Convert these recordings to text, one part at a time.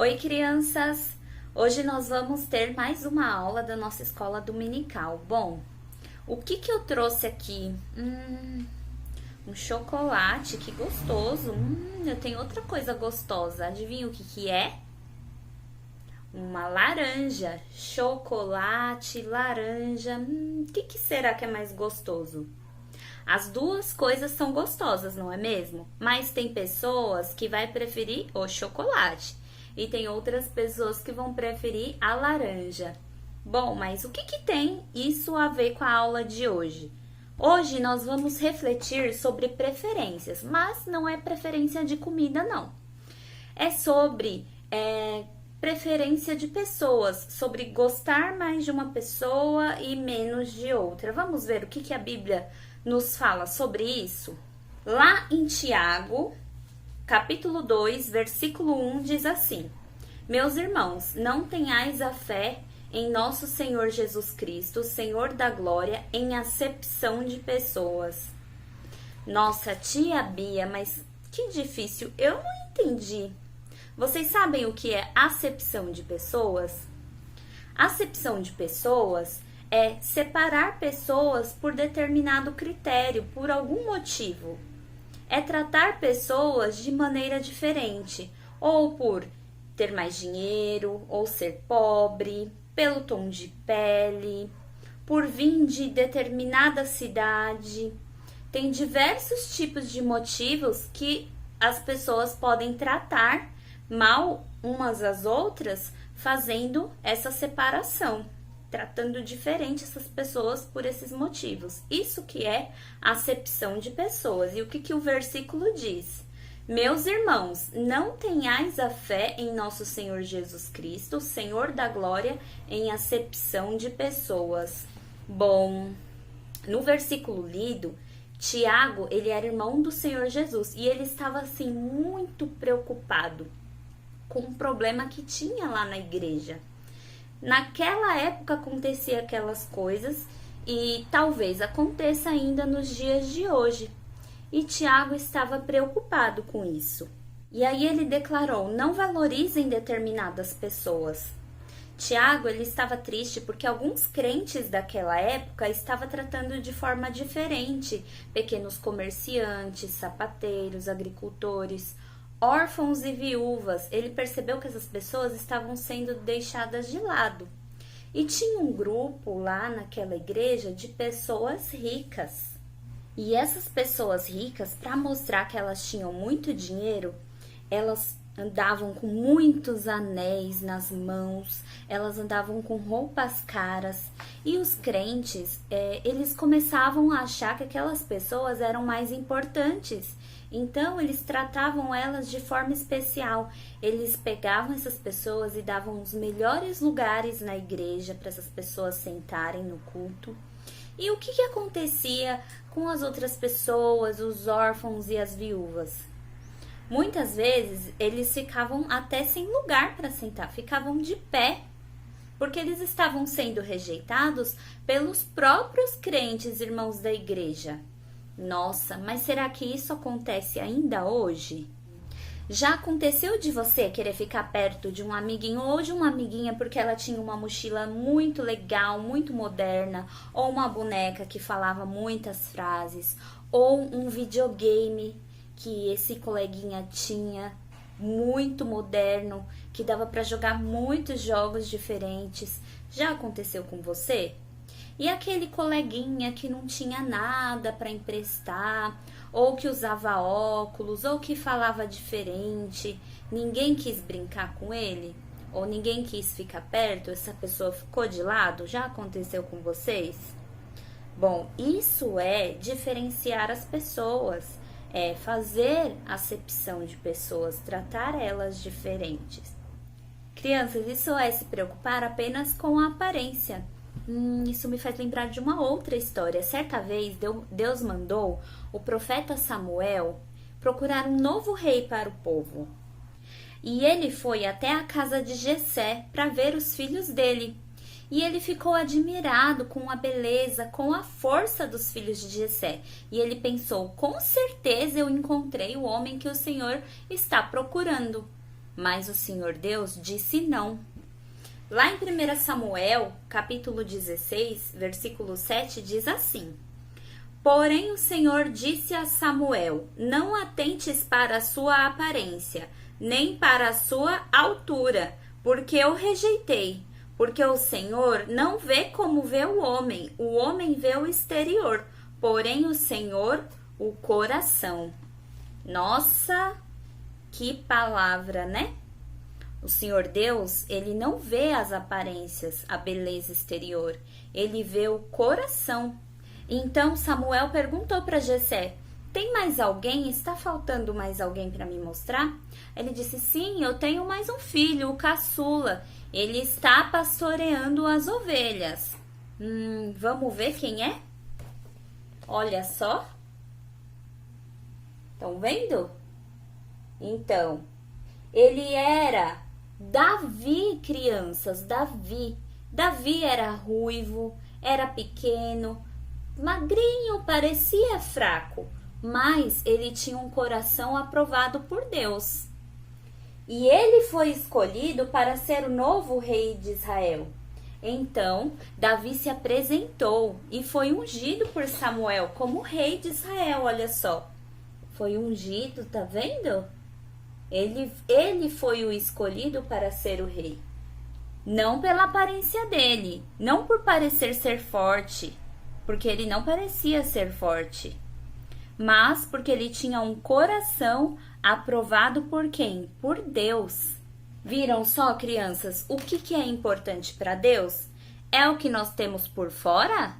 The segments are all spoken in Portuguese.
Oi, crianças! Hoje nós vamos ter mais uma aula da nossa escola dominical. Bom, o que eu trouxe aqui? Um chocolate, que gostoso! Eu tenho outra coisa gostosa. Adivinha o que é? Uma laranja. Chocolate, laranja. O que será que é mais gostoso? As duas coisas são gostosas, não é mesmo? Mas tem pessoas que vai preferir o chocolate e tem outras pessoas que vão preferir a laranja. Bom, mas o que tem isso a ver com a aula de hoje? Hoje nós vamos refletir sobre preferências, mas não é preferência de comida, não. É sobre preferência de pessoas, sobre gostar mais de uma pessoa e menos de outra. Vamos ver o que a Bíblia nos fala sobre isso? Lá em Tiago, capítulo 2, versículo 1, diz assim: Meus irmãos, não tenhais a fé em nosso Senhor Jesus Cristo, Senhor da glória, em acepção de pessoas. Nossa, tia Bia, mas que difícil, eu não entendi. Vocês sabem o que é acepção de pessoas? Acepção de pessoas é separar pessoas por determinado critério, por algum motivo. É tratar pessoas de maneira diferente, ou por ter mais dinheiro, ou ser pobre, pelo tom de pele, por vir de determinada cidade. Tem diversos tipos de motivos que as pessoas podem tratar mal umas às outras, fazendo essa separação, tratando diferente essas pessoas por esses motivos. Isso que é acepção de pessoas. E o que o versículo diz? Meus irmãos, não tenhais a fé em nosso Senhor Jesus Cristo, Senhor da glória, em acepção de pessoas. Bom, no versículo lido, Tiago, ele era irmão do Senhor Jesus e ele estava assim muito preocupado com o problema que tinha lá na igreja. Naquela época acontecia aquelas coisas e talvez aconteça ainda nos dias de hoje. E Tiago estava preocupado com isso. E aí ele declarou: não valorizem determinadas pessoas. Tiago, ele estava triste porque alguns crentes daquela época estavam tratando de forma diferente pequenos comerciantes, sapateiros, agricultores, órfãos e viúvas. Ele percebeu que essas pessoas estavam sendo deixadas de lado. E tinha um grupo lá naquela igreja de pessoas ricas. E essas pessoas ricas, para mostrar que elas tinham muito dinheiro, elas andavam com muitos anéis nas mãos, elas andavam com roupas caras. E os crentes, eles começavam a achar que aquelas pessoas eram mais importantes. Então, eles tratavam elas de forma especial. Eles pegavam essas pessoas e davam os melhores lugares na igreja para essas pessoas sentarem no culto. E o que acontecia com as outras pessoas, os órfãos e as viúvas? Muitas vezes, eles ficavam até sem lugar para sentar, ficavam de pé, porque eles estavam sendo rejeitados pelos próprios crentes irmãos da igreja. Nossa, mas será que isso acontece ainda hoje? Já aconteceu de você querer ficar perto de um amiguinho ou de uma amiguinha porque ela tinha uma mochila muito legal, muito moderna, ou uma boneca que falava muitas frases, ou um videogame que esse coleguinha tinha, muito moderno, que dava para jogar muitos jogos diferentes? Já aconteceu com você? E aquele coleguinha que não tinha nada para emprestar, ou que usava óculos, ou que falava diferente, ninguém quis brincar com ele? Ou ninguém quis ficar perto, essa pessoa ficou de lado? Já aconteceu com vocês? Bom, isso é diferenciar as pessoas, é fazer acepção de pessoas, tratar elas diferentes. Crianças, isso é se preocupar apenas com a aparência. Isso me faz lembrar de uma outra história. Certa vez, Deus mandou o profeta Samuel procurar um novo rei para o povo. E ele foi até a casa de Jessé para ver os filhos dele. E ele ficou admirado com a beleza, com a força dos filhos de Jessé. E ele pensou: com certeza eu encontrei o homem que o Senhor está procurando. Mas o Senhor Deus disse não. Lá em 1 Samuel, capítulo 16, versículo 7, diz assim: Porém o Senhor disse a Samuel: Não atentes para a sua aparência, nem para a sua altura, porque eu rejeitei. Porque o Senhor não vê como vê o homem vê o exterior, porém o Senhor o coração. Nossa, que palavra, né? O Senhor Deus, ele não vê as aparências, a beleza exterior, ele vê o coração. Então Samuel perguntou para Jessé: tem mais alguém? Está faltando mais alguém para me mostrar? Ele disse: sim, eu tenho mais um filho, o caçula. Ele está pastoreando as ovelhas. Vamos ver quem é? Olha só. Estão vendo? Então, ele era Davi, crianças, Davi. Davi era ruivo, era pequeno, magrinho, parecia fraco, mas ele tinha um coração aprovado por Deus. E ele foi escolhido para ser o novo rei de Israel. Então, Davi se apresentou e foi ungido por Samuel como rei de Israel, olha só. Foi ungido, tá vendo? Ele foi o escolhido para ser o rei. Não pela aparência dele, não por parecer ser forte, porque ele não parecia ser forte, mas porque ele tinha um coração aprovado por quem? Por Deus. Viram só, crianças, o que é importante para Deus? É o que nós temos por fora?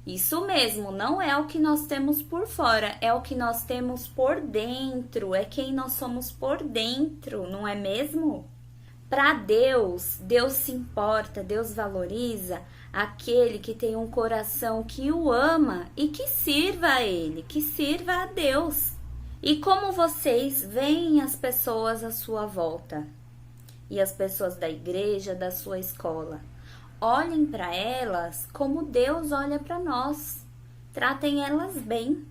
Isso mesmo, não é o que nós temos por fora, é o que nós temos por dentro, é quem nós somos por dentro, não é mesmo? Para Deus, Deus se importa, Deus valoriza aquele que tem um coração que o ama e que sirva a Ele, que sirva a Deus. E como vocês veem as pessoas à sua volta e as pessoas da igreja, da sua escola? Olhem para elas como Deus olha para nós. Tratem elas bem.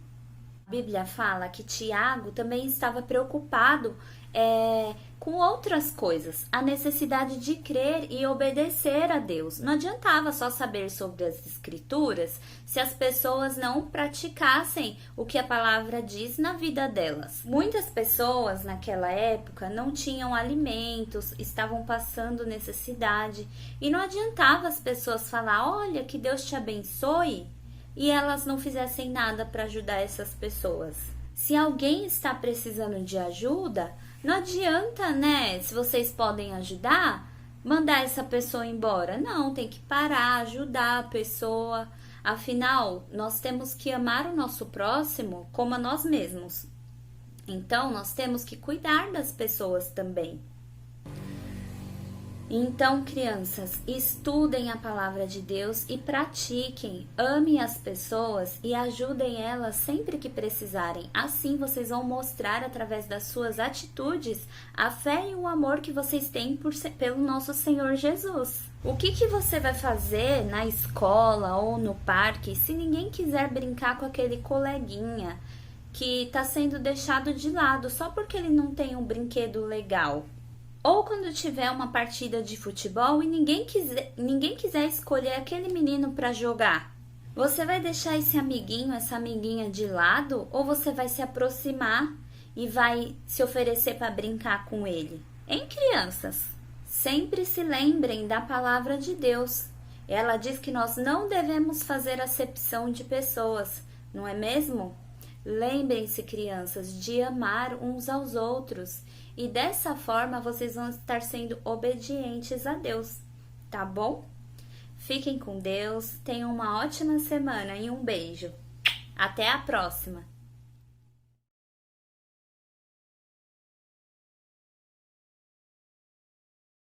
A Bíblia fala que Tiago também estava preocupado com outras coisas, a necessidade de crer e obedecer a Deus. Não adiantava só saber sobre as Escrituras se as pessoas não praticassem o que a palavra diz na vida delas. Muitas pessoas naquela época não tinham alimentos, estavam passando necessidade e não adiantava as pessoas falar: olha, que Deus te abençoe, e elas não fizessem nada para ajudar essas pessoas. Se alguém está precisando de ajuda, não adianta, né? Se vocês podem ajudar, mandar essa pessoa embora. Não, tem que parar, ajudar a pessoa. Afinal, nós temos que amar o nosso próximo como a nós mesmos. Então, nós temos que cuidar das pessoas também. Então, crianças, estudem a palavra de Deus e pratiquem, amem as pessoas e ajudem elas sempre que precisarem. Assim, vocês vão mostrar através das suas atitudes a fé e o amor que vocês têm pelo nosso Senhor Jesus. O que você vai fazer na escola ou no parque se ninguém quiser brincar com aquele coleguinha que está sendo deixado de lado só porque ele não tem um brinquedo legal? Ou quando tiver uma partida de futebol e ninguém quiser escolher aquele menino para jogar, você vai deixar esse amiguinho, essa amiguinha de lado, ou você vai se aproximar e vai se oferecer para brincar com ele? Hein, crianças? Sempre se lembrem da palavra de Deus. Ela diz que nós não devemos fazer acepção de pessoas, não é mesmo? Lembrem-se, crianças, de amar uns aos outros. E dessa forma vocês vão estar sendo obedientes a Deus, tá bom? Fiquem com Deus, tenham uma ótima semana e um beijo. Até a próxima!